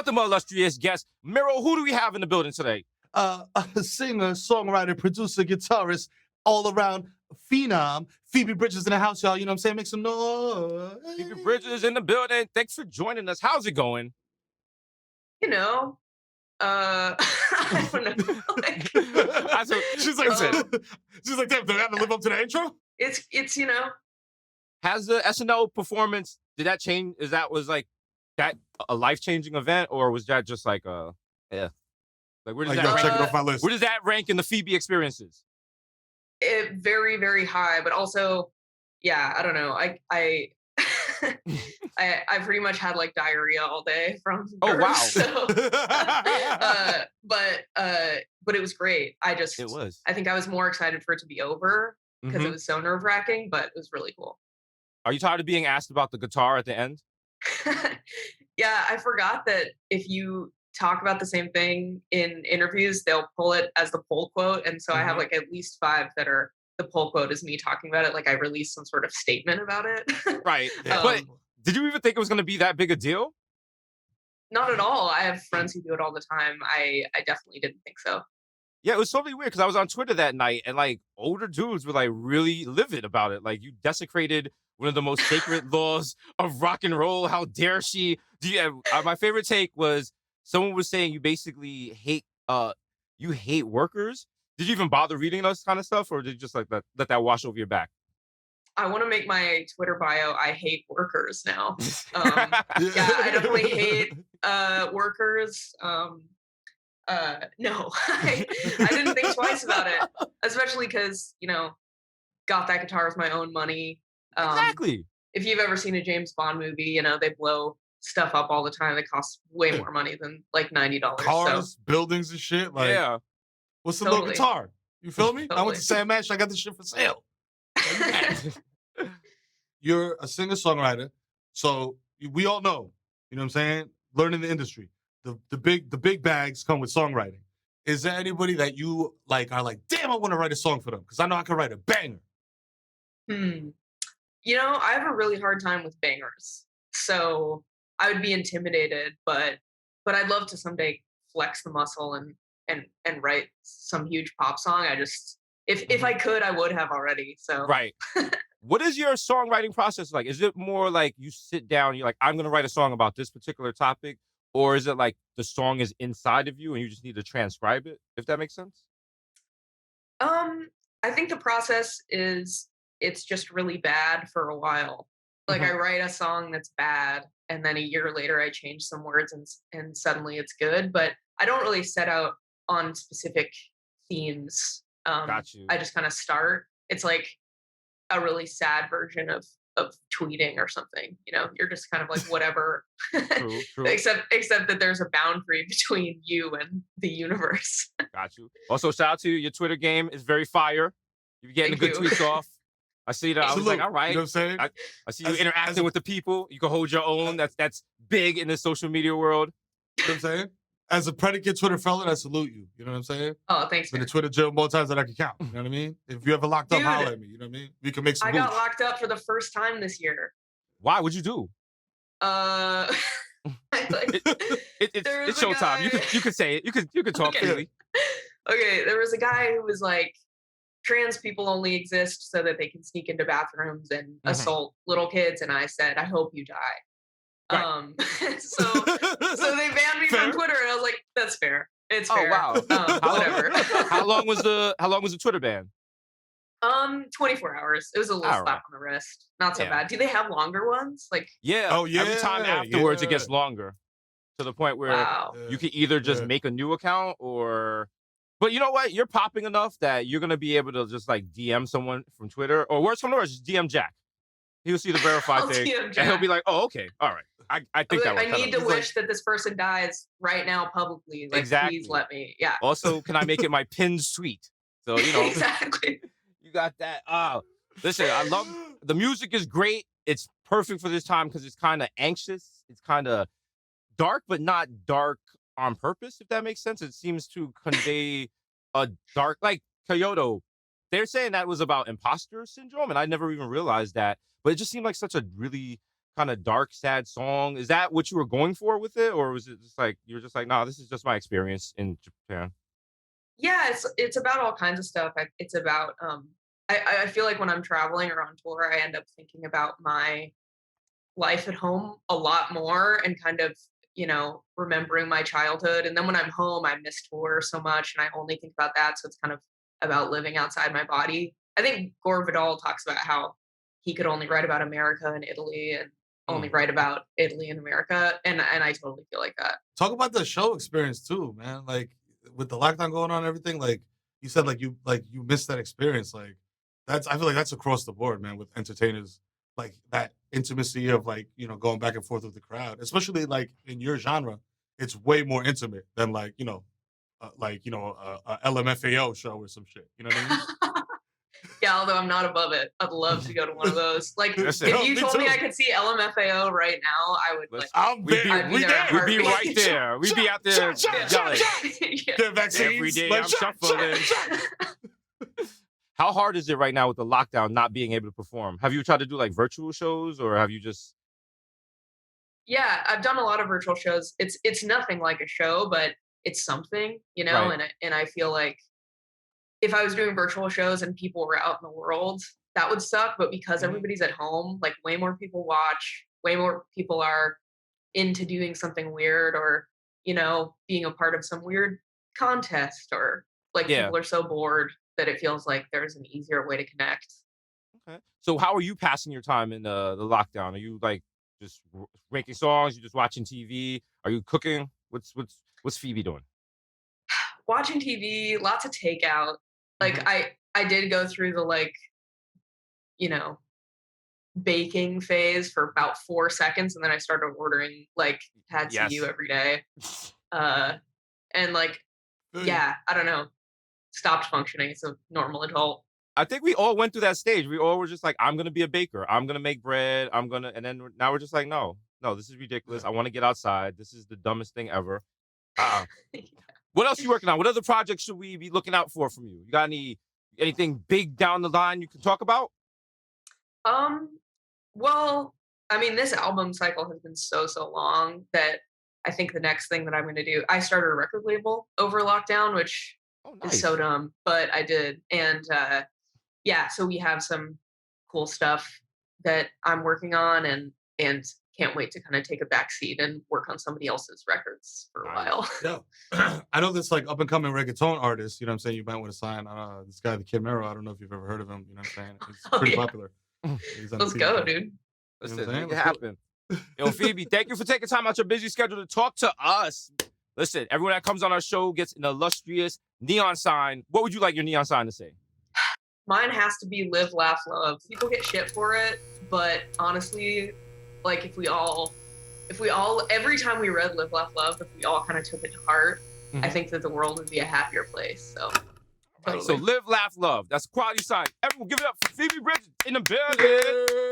Welcome, illustrious guests. Mero, who do we have in the building today? A singer, songwriter, producer, guitarist, all around phenom. Phoebe Bridgers in the house, y'all. You know what I'm saying? Make some noise. Phoebe Bridgers in the building. Thanks for joining us. How's it going? You know, I don't know. She's like, damn, do I have to live up to the intro? It's you know. Has the SNL performance, did that change? Was like that a life-changing event, or was that just like yeah? Like where does check it off my list. Where does that rank in the Phoebe experiences? Very, very high, but also, yeah, I don't know. I I pretty much had like diarrhea all day from Oh, wow. So, but it was great. It was. I think I was more excited for it to be over because it was so nerve-wracking, but it was really cool. Are you tired of being asked about the guitar at the end? Yeah, I forgot that if you talk about the same thing in interviews, they'll pull it as the pull quote. And so I have like at least 5 that are the pull quote is me talking about it. Like I released some sort of statement about it. Right. But did you even think it was going to be that big a deal? Not at all. I have friends who do it all the time. I definitely didn't think so. Yeah, it was totally weird because I was on Twitter that night and like older dudes were like really livid about it. Like you desecrated one of the most sacred laws of rock and roll. How dare she? My favorite take was someone was saying you basically hate workers. Did you even bother reading those kind of stuff, or did you just like let that wash over your back? I want to make my Twitter bio, I hate workers now. Yeah, I definitely hate workers. No, I didn't think twice about it, especially because, got that guitar with my own money. Exactly. If you've ever seen a James Bond movie, they blow stuff up all the time. It costs way more money than like $90. Cars, buildings and shit. Like, yeah. What's the little guitar? You feel me? Totally. I went to Sam Ash. I got this shit for sale. You're a singer-songwriter, so we all know, you know what I'm saying? Learning the industry. The big bags come with songwriting. Is there anybody that you like are like, damn, I want to write a song for them? Because I know I can write a banger. I have a really hard time with bangers. So I would be intimidated, but I'd love to someday flex the muscle and write some huge pop song. I just if I could, I would have already. So Right. What is your songwriting process like? Is it more like you sit down and you're like, I'm going to write a song about this particular topic? Or is it like the song is inside of you and you just need to transcribe it, if that makes sense? I think the process is it's just really bad for a while. Like I write a song that's bad and then a year later I change some words and suddenly it's good. But I don't really set out on specific themes. Got you. I just kind of start. It's like a really sad version of tweeting or something. You're just kind of like whatever. True. Except that there's a boundary between you and the universe. Got you. Also, shout out to you. Your Twitter game is very fire. You're getting good tweets off. I see that. I was like, all right. You know what I'm saying? I see you interacting with the people. You can hold your own. That's big in the social media world. You know what I'm saying? As a predicate Twitter felon, I salute you. You know what I'm saying? Oh, thanks. Been to Twitter jail more times than I can count. You know what I mean? If you ever locked up, holler at me. You know what I mean? We can make some moves. I got locked up for the first time this year. Why? What'd you do? It's showtime. You can say it. You can talk freely. Okay, there was a guy who was like, trans people only exist so that they can sneak into bathrooms and assault little kids, and I said, I hope you die. Right. So they banned me from Twitter, and I was like, that's fair. It's fair. Oh wow. Whatever. How long was the Twitter ban? 24 hours. It was a little slap on the wrist. Not so bad. Do they have longer ones? Like yeah. Oh yeah. Every time afterwards it gets longer. To the point where you can either just make a new account or but you know what? You're popping enough that you're gonna be able to just like DM someone from Twitter or worse from the worst, just DM Jack. He'll see the verified thing and he'll be like, oh, okay, all right. I think that I need to wish that this person dies right now publicly. Like, exactly. Please let me. Yeah. Also, can I make it my pinned tweet? So, exactly. You got that. Listen, I love the music is great. It's perfect for this time because it's kind of anxious. It's kind of dark, but not dark on purpose, if that makes sense. It seems to convey a dark, like Kyoto. They're saying that was about imposter syndrome, and I never even realized that. But it just seemed like such a really kind of dark, sad song. Is that what you were going for with it, or was it just like you're just like, nah, this is just my experience in Japan? Yeah, it's about all kinds of stuff. It's about I feel like when I'm traveling or on tour, I end up thinking about my life at home a lot more and kind of, remembering my childhood. And then when I'm home, I miss tour so much and I only think about that. So it's kind of about living outside my body. I think Gore Vidal talks about how he could only write about America and Italy and only Mm. write about Italy and America. And I totally feel like that. Talk about the show experience too, man. Like with the lockdown going on and everything, like you said, like you missed that experience. Like I feel like that's across the board, man, with entertainers. Like that intimacy of like, going back and forth with the crowd, especially like in your genre, it's way more intimate than like, a LMFAO show or some shit. You know what I mean? Yeah, although I'm not above it. I'd love to go to one of those. Like, Listen, if you me told me too. I could see LMFAO right now, I would like. I'm We'd be, I'd be we there. there. we'd be Heartbeat. right there. We'd be out there yelling. Yeah. Get vaccines. Every day like, I'm shot, shuffling. shot. How hard is it right now with the lockdown, not being able to perform? Have you tried to do like virtual shows, or have you just? Yeah, I've done a lot of virtual shows. It's nothing like a show, but it's something, Right. And I feel like if I was doing virtual shows and people were out in the world, that would suck. But because Mhm. everybody's at home, like way more people watch, way more people are into doing something weird or, being a part of some weird contest or like Yeah. people are so bored that it feels like there's an easier way to connect. Okay. So how are you passing your time in the lockdown? Are you like just making songs? You just watching TV? Are you cooking? What's Phoebe doing? Watching TV, lots of takeout. Like Mhm. I did go through the like, you know, baking phase for about 4 seconds and then I started ordering like pad see Yes. ew every day. Uh and like Feel you. yeah, I don't know, stopped functioning as a normal adult. I think we all went through that stage. We all were just like, I'm gonna be a baker. I'm gonna make bread. And then now we're just like, no, this is ridiculous. Yeah. I want to get outside. This is the dumbest thing ever. Uh, what else you working on? What other projects should we be looking out for from you? You got anything big down the line you can talk about? Um, well, I mean, this album cycle has been so long that I think the next thing that I'm gonna do, I started a record label over lockdown, which Oh, is nice. so dumb, but I did. And yeah, so we have some cool stuff that I'm working on and can't wait to kind of take a back seat and work on somebody else's records for a Nice. while. Yeah. I know this like up and coming reggaeton artist, you know what I'm saying? You might want to sign this guy, the Kid Mero. I don't know if you've ever heard of him, you know what I'm saying? He's Oh, pretty yeah. popular. He's on Let's the go, TV. dude. Listen, what I'm saying? make it Let's go. happen. Yo, Phoebe, thank you for taking time out your busy schedule to talk to us. Listen, everyone that comes on our show gets an illustrious neon sign. What would you like your neon sign to say? Mine has to be live, laugh, love. People get shit for it, but honestly, like if we all every time we read live, laugh, love, if we all kind of took it to heart, I Mhm. think that the world would be a happier place. So Right, so totally. live, laugh, love. That's a quality sign. Everyone give it up for Phoebe Bridgers in the building.